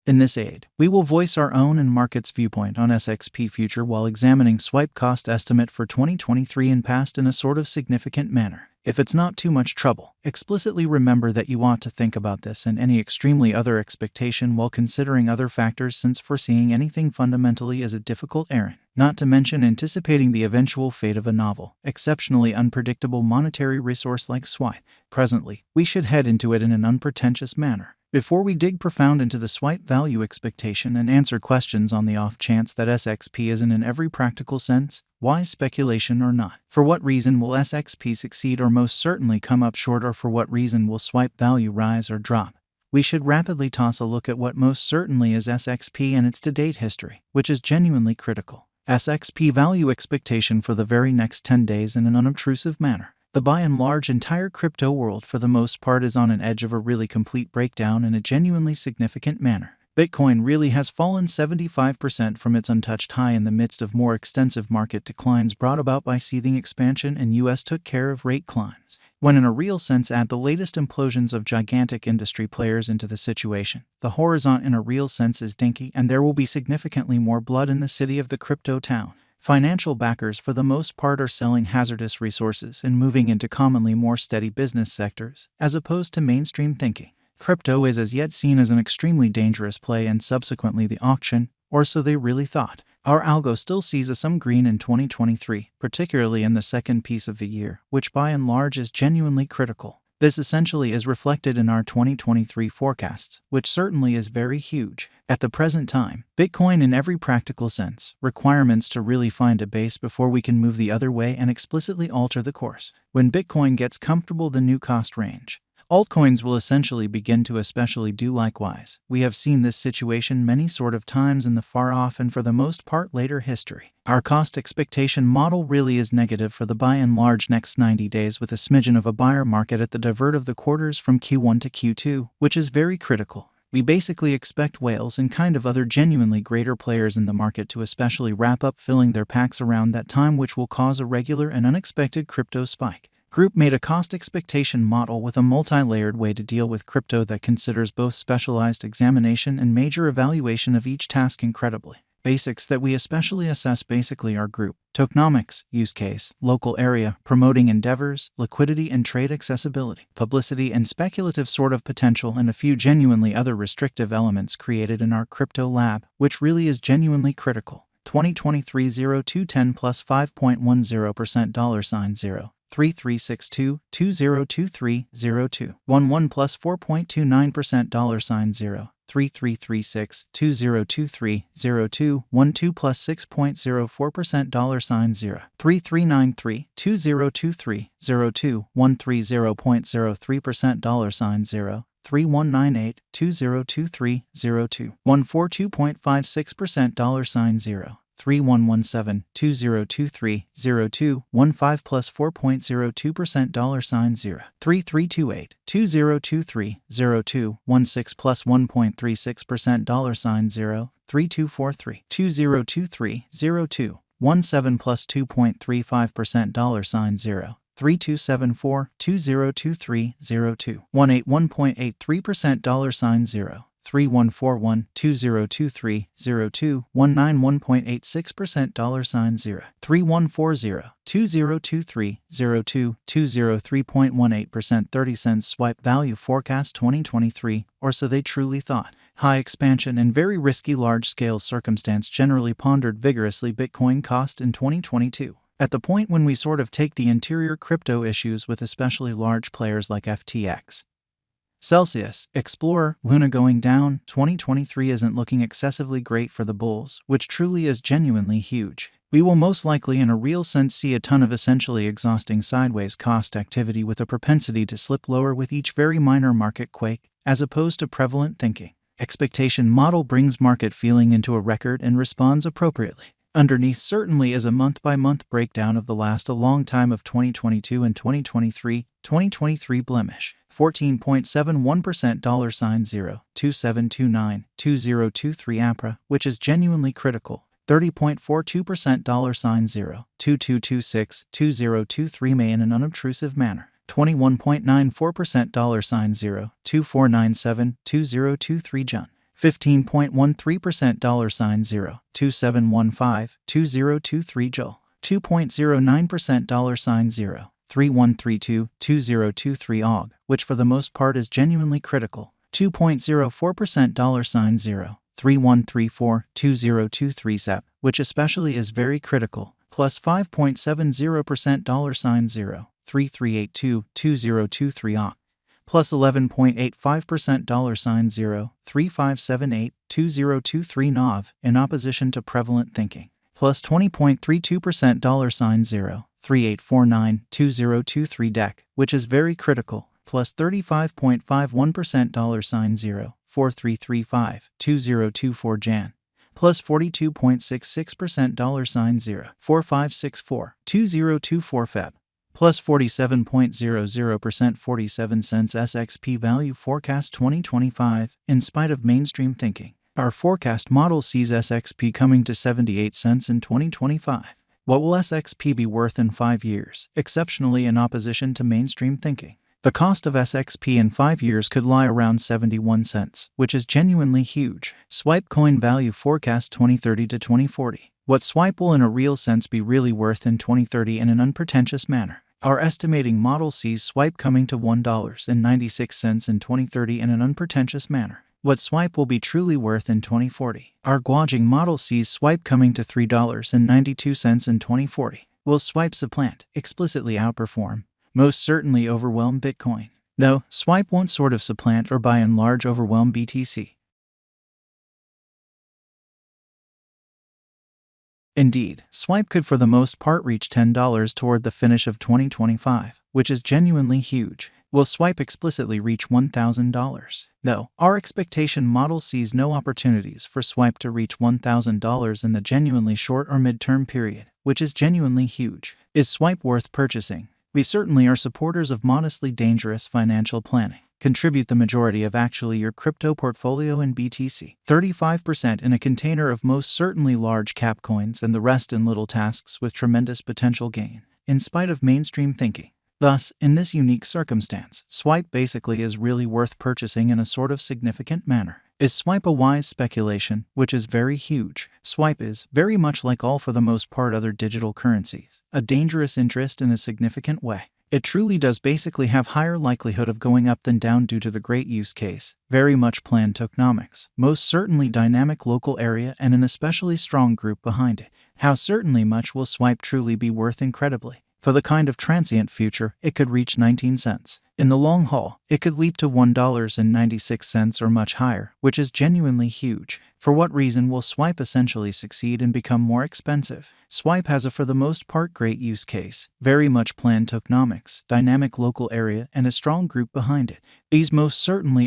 In this aid, we will voice our own and market's viewpoint on SXP future while examining swipe cost estimate for 2023 and past in a sort of significant manner. If it's not too much trouble, explicitly remember that you ought to think about this and any extremely other expectation while considering other factors, since foreseeing anything fundamentally is a difficult errand, not to mention anticipating the eventual fate of a novel, exceptionally unpredictable monetary resource like swipe. Presently, we should head into it in an unpretentious manner. Before we dig profound into the swipe value expectation and answer questions on the off chance that SXP isn't in every practical sense, wise speculation or not. For what reason will SXP succeed or most certainly come up short, or for what reason will swipe value rise or drop? We should rapidly toss a look at what most certainly is SXP and its to-date history, which is genuinely critical. SXP value expectation for the very next 10 days in an unobtrusive manner. The by and large entire crypto world for the most part is on an edge of a really complete breakdown in a genuinely significant manner. Bitcoin really has fallen 75% from its untouched high in the midst of more extensive market declines brought about by seething expansion and US took care of rate climbs. When in a real sense add the latest implosions of gigantic industry players into the situation, the horizon in a real sense is dinky and there will be significantly more blood in the city of the crypto town. Financial backers for the most part are selling hazardous resources and moving into commonly more steady business sectors, as opposed to mainstream thinking. Crypto is as yet seen as an extremely dangerous play and subsequently the auction, or so they really thought. Our algo still sees some green in 2023, particularly in the second piece of the year, which by and large is genuinely critical. This essentially is reflected in our 2023 forecasts, which certainly is very huge. At the present time, Bitcoin in every practical sense, requirements to really find a base before we can move the other way and explicitly alter the course. When Bitcoin gets comfortable the new cost range, altcoins will essentially begin to especially do likewise. We have seen this situation many sort of times in the far off and for the most part later history. Our cost expectation model really is negative for the by and large next 90 days with a smidgen of a buyer market at the divert of the quarters from Q1 to Q2, which is very critical. We basically expect whales and kind of other genuinely greater players in the market to especially wrap up filling their packs around that time, which will cause a regular and unexpected crypto spike. Group made a cost expectation model with a multi-layered way to deal with crypto that considers both specialized examination and major evaluation of each task incredibly. Basics that we especially assess basically are group, tokenomics, use case, local area, promoting endeavors, liquidity and trade accessibility, publicity and speculative sort of potential, and a few genuinely other restrictive elements created in our crypto lab, which really is genuinely critical. 2023 0210 plus 5.10% $0 3362 2023 02 11 plus 4.29% $0 3336 2023 02 12 plus 6.04% $0 3393 2023 02 130.03% $0 3198 2023 02 142.56% $0 3117 2023 02 15 plus 4.02% $0 3328 2023 02 16 plus 1.36% $0 3243 2023 02 17 plus 2.35% $0 3274 2023 02 181.83% $0 3141 2023 02 191.86% $0 3140 2023 02 203.18% 30 cents swipe value forecast 2023, or so they truly thought. High expansion and very risky large-scale circumstance generally pondered vigorously Bitcoin cost in 2022. At the point when we sort of take the interior crypto issues with especially large players like FTX, Celsius, Explorer, Luna going down, 2023 isn't looking excessively great for the bulls, which truly is genuinely huge. We will most likely in a real sense see a ton of essentially exhausting sideways cost activity with a propensity to slip lower with each very minor market quake, as opposed to prevalent thinking. Expectation model brings market feeling into a record and responds appropriately. Underneath certainly is a month-by-month breakdown of the last a long time of 2022 and 2023 blemish. 14.71% $0 2729 2023 APRA, which is genuinely critical. 30.42% $0 2226 2023 May in an unobtrusive manner. 21.94% $0 2497 2023 Jun. 15.13% $0, 2715-2023 Joel, 2.09% $0, 3132-2023 OG, which for the most part is genuinely critical, 2.04% $0, 3134-2023 SEP, which especially is very critical, plus 5.70% $0, 3382-2023 OG, plus 11.85% $0, 3578-2023 NOV, in opposition to prevalent thinking, plus 20.32% $0, 3849-2023 DEC, which is very critical, plus 35.51% $0, 4335-2024 Jan, plus 42.66% $0, 4564-2024 Feb, plus 47.00% 47 cents SXP value forecast 2025. In spite of mainstream thinking, our forecast model sees SXP coming to 78 cents in 2025. What will SXP be worth in 5 years, exceptionally in opposition to mainstream thinking? The cost of SXP in 5 years could lie around 71 cents, which is genuinely huge. Swipe coin value forecast 2030 to 2040. What Swipe will in a real sense be really worth in 2030 in an unpretentious manner? Our estimating model sees Swipe coming to $1.96 in 2030 in an unpretentious manner. What Swipe will be truly worth in 2040? Our gauging model sees Swipe coming to $3.92 in 2040. Will Swipe supplant, explicitly outperform, most certainly overwhelm Bitcoin? No, Swipe won't sort of supplant or by and large overwhelm BTC. Indeed, Swipe could for the most part reach $10 toward the finish of 2025, which is genuinely huge. Will Swipe explicitly reach $1,000? No, our expectation model sees no opportunities for Swipe to reach $1,000 in the genuinely short or mid-term period, which is genuinely huge. Is Swipe worth purchasing? We certainly are supporters of modestly dangerous financial planning. Contribute the majority of actually your crypto portfolio in BTC, 35% in a container of most certainly large cap coins, and the rest in little tasks with tremendous potential gain, in spite of mainstream thinking. Thus, in this unique circumstance, Swipe basically is really worth purchasing in a sort of significant manner. Is Swipe a wise speculation, which is very huge? Swipe is, very much like all for the most part other digital currencies, a dangerous interest in a significant way. It truly does basically have higher likelihood of going up than down due to the great use case, very much planned tokenomics, most certainly dynamic local area, and an especially strong group behind it. How certainly much will Swipe truly be worth? Incredibly. For the kind of transient future, it could reach 19 cents. In the long haul, it could leap to $1.96 or much higher, which is genuinely huge. For what reason will Swipe essentially succeed and become more expensive? Swipe has a for the most part great use case, very much planned tokenomics, dynamic local area, and a strong group behind it. These most certainly are